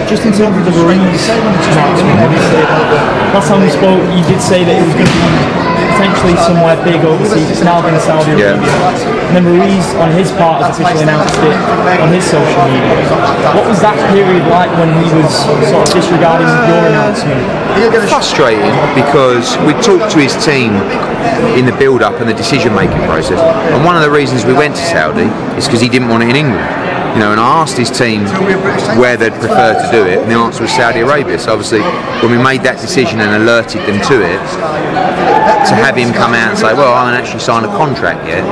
just in terms of the Ruiz last time we spoke, you did say that it was going to be potentially somewhere big overseas. It's now been Saudi Arabia. And then Ruiz, on his part, has officially announced it on his social media. What was that period like when he was sort of disregarding your announcement? Frustrating, because we talked to his team in the build-up and the decision-making process, and one of the reasons we went to Saudi is because he didn't want it in England. You know, and I asked his team where they'd prefer to do it, and the answer was Saudi Arabia. So obviously, when we made that decision and alerted them to it, to have him come out and say, well, I haven't actually signed a contract yet,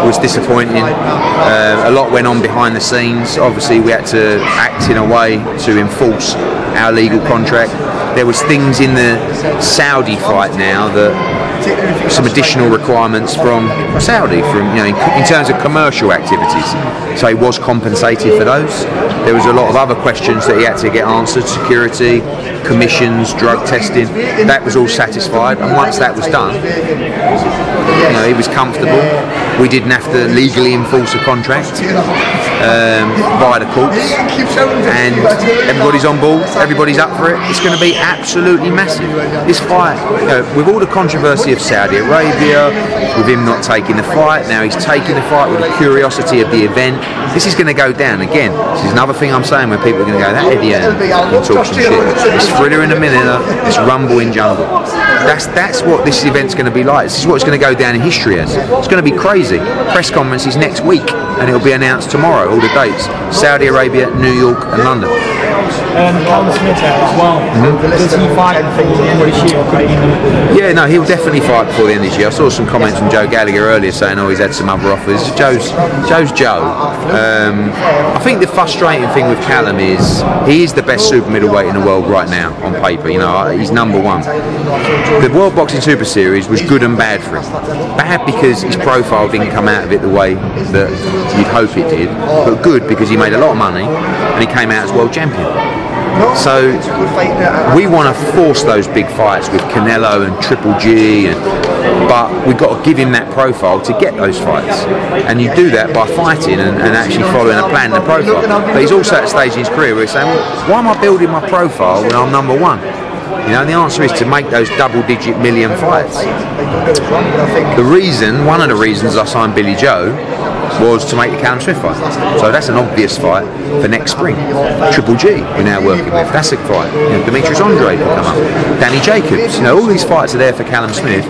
was disappointing. A lot went on behind the scenes. Obviously, we had to act in a way to enforce our legal contract. There was things in the Saudi fight now that some additional requirements from Saudi, in terms of commercial activities. So he was compensated for those. There was a lot of other questions that he had to get answered: security, commissions, drug testing. That was all satisfied, and once that was done, he was comfortable. We didn't have to legally enforce a contract via the courts, and everybody's on board. Everybody's up for it. It's going to be absolutely massive. This fight, with all the controversy of Saudi Arabia, with him not taking the fight, now he's taking the fight with the curiosity of the event. This is going to go down again. This is another thing I'm saying when people are going to go, that Eddie can talk some shit. It's Thriller in a minute, it's Rumble in Jungle. That's what this event's going to be like. This is what it's going to go down in history as. It's going to be crazy. Press conferences next week, and it'll be announced tomorrow, all the dates. Saudi Arabia, New York and London. Callum Smith as well. Does he fight before the end of this year? Yeah, no, he'll definitely fight before the end of this year. I saw some comments from Joe Gallagher earlier saying, oh, he's had some other offers. Joe's Joe. I think the frustrating thing with Callum is he is the best super middleweight in the world right now on paper. He's number one. The World Boxing Super Series was good and bad for him. Bad because his profile didn't come out of it the way that you'd hope it did, but good because he made a lot of money and he came out as world champion. So we want to force those big fights with Canelo and Triple G, but we've got to give him that profile to get those fights, and you do that by fighting and actually following a plan and a profile. But he's also at a stage in his career where he's saying, well, why am I building my profile when I'm number one? And the answer is to make those double-digit million fights. One of the reasons I signed Billy Joe was to make the Callum Smith fight. So that's an obvious fight for next spring. Triple G we're now working with. That's a fight. Demetrius Andre will come up. Danny Jacobs. All these fights are there for Callum Smith.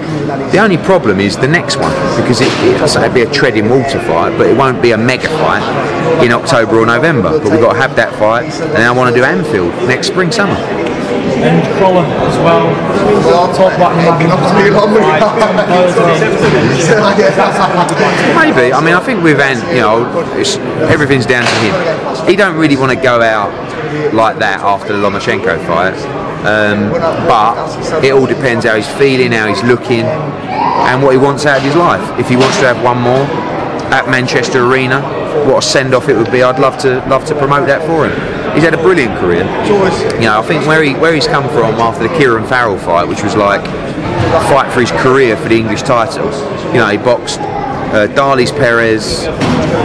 The only problem is the next one, because it'll be a treading water fight, but it won't be a mega fight in October or November. But we've got to have that fight, and I want to do Anfield next spring, summer. And Crawler as well. Talk about him having maybe. I think with Ant, everything's down to him. He don't really want to go out like that after the Lomachenko fight, but it all depends how he's feeling, how he's looking, and what he wants out of his life. If he wants to have one more at Manchester Arena, what a send-off it would be. I'd love to promote that for him. He's had a brilliant career. I think where he's come from after the Kieran Farrell fight, which was like a fight for his career for the English title. He boxed Darlis Perez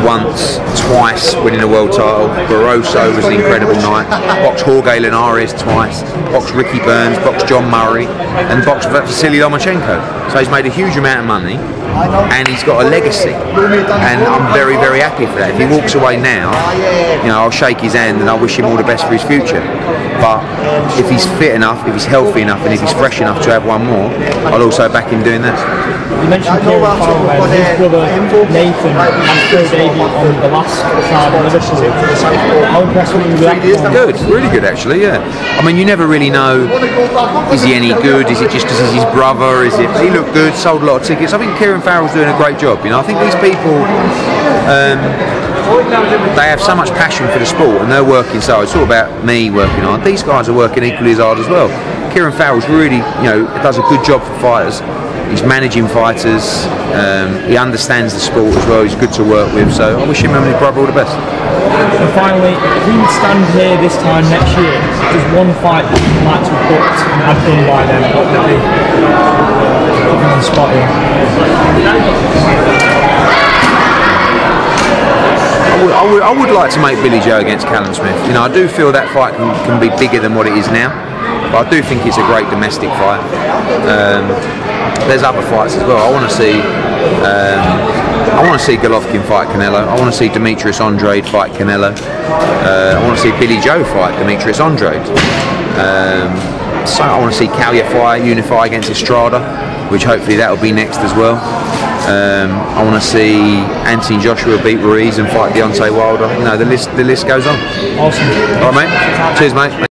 once, twice, winning a world title. Barroso was an incredible night. Boxed Jorge Linares twice. Boxed Ricky Burns. Boxed John Murray, and boxed Vasily Lomachenko. So he's made a huge amount of money, and he's got a legacy, and I'm very, very happy for that. If he walks away now, I'll shake his hand and I wish him all the best for his future. But if he's fit enough, if he's healthy enough, and if he's fresh enough to have one more, I'll also back him doing that. You mentioned Kieran Farrell, his brother Nathan had his debut on the last card in Liverpool. How impressed were you with that? Good, really good actually, yeah. You never really know, is he any good? Is it just because he's his brother? He looked good, sold a lot of tickets. I think Kieran Farrell's doing a great job. I think these people, they have so much passion for the sport and they're working so hard. It's all about me working hard. These guys are working equally as hard as well. Kieran Farrell's really, does a good job for fighters. He's managing fighters. He understands the sport as well. He's good to work with. So I wish him and his brother all the best. And finally, if we stand here this time next year, there's one fight that you'd like to have booked and had done by then. What would it be? Put me on the spot here. I would like to make Billy Joe against Callum Smith. You know, I do feel that fight can be bigger than what it is now, but I do think it's a great domestic fight. There's other fights as well. I want to see Golovkin fight Canelo. I want to see Demetrius Andrade fight Canelo. I want to see Billy Joe fight Demetrius Andrade. So I want to see Calify unify against Estrada, which hopefully that will be next as well. I want to see Anthony Joshua beat Ruiz and fight Deontay Wilder. You know, the list goes on. Awesome. All right, mate. Cheers, mate.